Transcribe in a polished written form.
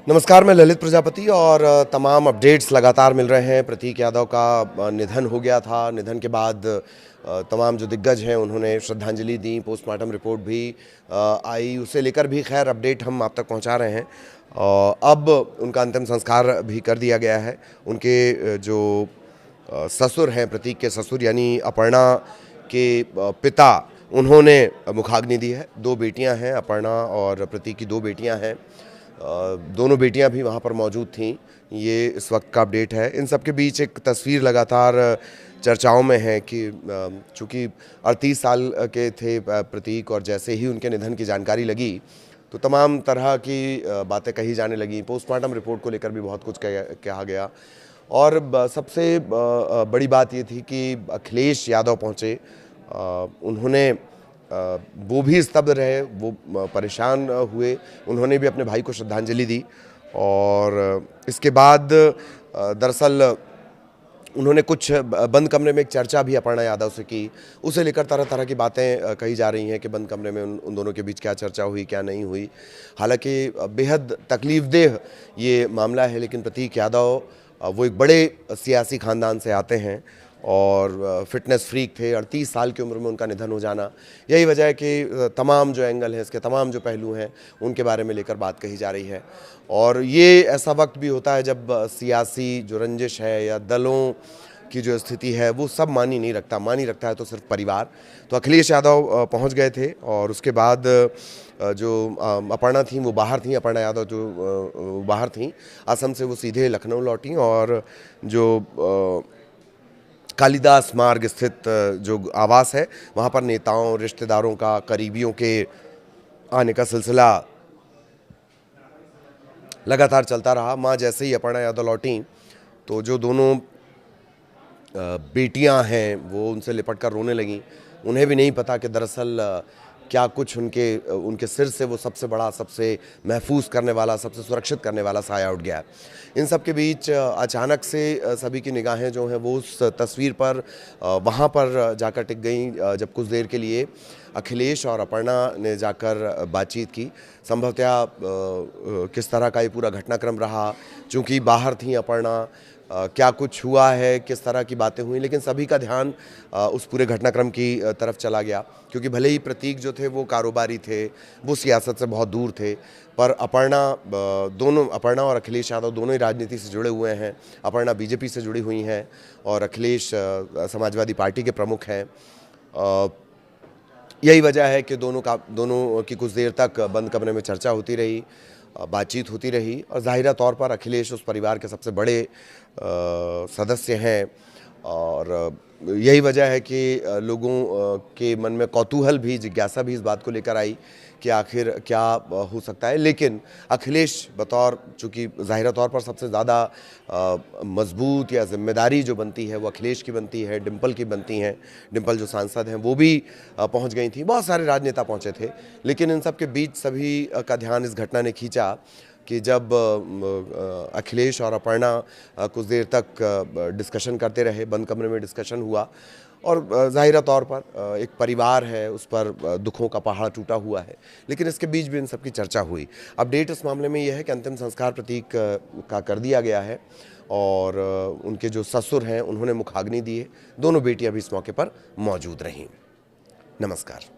नमस्कार, मैं ललित प्रजापति और तमाम अपडेट्स लगातार मिल रहे हैं। प्रतीक यादव का निधन हो गया था। निधन के बाद तमाम जो दिग्गज हैं उन्होंने श्रद्धांजलि दी, पोस्टमार्टम रिपोर्ट भी आई, उसे लेकर भी खैर अपडेट हम आप तक पहुंचा रहे हैं। अब उनका अंतिम संस्कार भी कर दिया गया है। उनके जो ससुर हैं, प्रतीक के ससुर यानी अपर्णा के पिता, उन्होंने मुखाग्नि दी है। 2 बेटियां हैं, अपर्णा और प्रतीक की 2 बेटियां हैं। दोनों बेटियां भी वहां पर मौजूद थीं। ये इस वक्त का अपडेट है। इन सब के बीच एक तस्वीर लगातार चर्चाओं में है कि चूँकि 38 साल के थे प्रतीक, और जैसे ही उनके निधन की जानकारी लगी तो तमाम तरह की बातें कही जाने लगी। पोस्टमार्टम रिपोर्ट को लेकर भी बहुत कुछ कहा गया, और सबसे बड़ी बात ये थी कि अखिलेश यादव पहुँचे। उन्होंने वो भी स्तब्ध रहे, वो परेशान हुए। उन्होंने भी अपने भाई को श्रद्धांजलि दी, और इसके बाद दरअसल उन्होंने कुछ बंद कमरे में एक चर्चा भी अपर्णा यादव से की। उसे लेकर तरह तरह की बातें कही जा रही हैं कि बंद कमरे में उन दोनों के बीच क्या चर्चा हुई, क्या नहीं हुई। हालांकि बेहद तकलीफदेह ये मामला है, लेकिन प्रतीक यादव वो एक बड़े सियासी ख़ानदान से आते हैं और फिटनेस फ्रीक थे। 38 साल की उम्र में उनका निधन हो जाना, यही वजह है कि तमाम जो एंगल हैं, इसके तमाम जो पहलू हैं, उनके बारे में लेकर बात कही जा रही है। और ये ऐसा वक्त भी होता है जब सियासी जो रंजिश है या दलों की जो स्थिति है वो सब मानी नहीं रखता। मानी रखता है तो सिर्फ परिवार। तो अखिलेश यादव पहुंच गए थे, और उसके बाद जो अपर्णा थी वो बाहर थी। अपर्णा यादव जो बाहर थी असम से, वो सीधे लखनऊ लौटी, और जो कालिदास मार्ग स्थित जो आवास है वहाँ पर नेताओं, रिश्तेदारों का, करीबियों के आने का सिलसिला लगातार चलता रहा। माँ जैसे ही अपर्णा यादव लौटी तो जो दोनों बेटियां हैं वो उनसे लिपट कर रोने लगीं। उन्हें भी नहीं पता कि दरअसल क्या कुछ उनके सिर से वो सबसे बड़ा, सबसे महफूज करने वाला, सबसे सुरक्षित करने वाला साया उठ गया। इन सब के बीच अचानक से सभी की निगाहें जो हैं वो उस तस्वीर पर वहाँ पर जाकर टिक गईं, जब कुछ देर के लिए अखिलेश और अपर्णा ने जाकर बातचीत की। संभवतः किस तरह का ये पूरा घटनाक्रम रहा, चूँकि बाहर थी अपर्णा, क्या कुछ हुआ है, किस तरह की बातें हुई, लेकिन सभी का ध्यान उस पूरे घटनाक्रम की तरफ चला गया। क्योंकि भले ही प्रतीक जो थे वो कारोबारी थे, वो सियासत से बहुत दूर थे, पर अपर्णा और अखिलेश यादव दोनों ही राजनीति से जुड़े हुए हैं। अपर्णा बीजेपी से जुड़ी हुई हैं और अखिलेश समाजवादी पार्टी के प्रमुख हैं। यही वजह है कि दोनों की कुछ देर तक बंद कमरे में चर्चा होती रही, बातचीत होती रही, और ज़ाहिरा तौर पर अखिलेश उस परिवार के सबसे बड़े सदस्य हैं। और यही वजह है कि लोगों के मन में कौतूहल भी, जिज्ञासा भी इस बात को लेकर आई कि आखिर क्या हो सकता है। लेकिन अखिलेश बतौर, चूँकि ज़ाहिरा तौर पर सबसे ज़्यादा मजबूत या जिम्मेदारी जो बनती है वो अखिलेश की बनती है, डिम्पल की बनती हैं। डिम्पल जो सांसद हैं वो भी पहुंच गई थी, बहुत सारे राजनेता पहुंचे थे। लेकिन इन सब के बीच सभी का ध्यान इस घटना ने खींचा कि जब अखिलेश और अपर्णा कुछ देर तक डिस्कशन करते रहे, बंद कमरे में डिस्कशन हुआ, और ज़ाहिरा तौर पर एक परिवार है, उस पर दुखों का पहाड़ टूटा हुआ है। लेकिन इसके बीच भी इन सब की चर्चा हुई। अपडेट इस मामले में यह है कि अंतिम संस्कार प्रतीक का कर दिया गया है, और उनके जो ससुर हैं उन्होंने मुखाग्नि दी है। दोनों बेटियां भी इस मौके पर मौजूद रहीं। नमस्कार।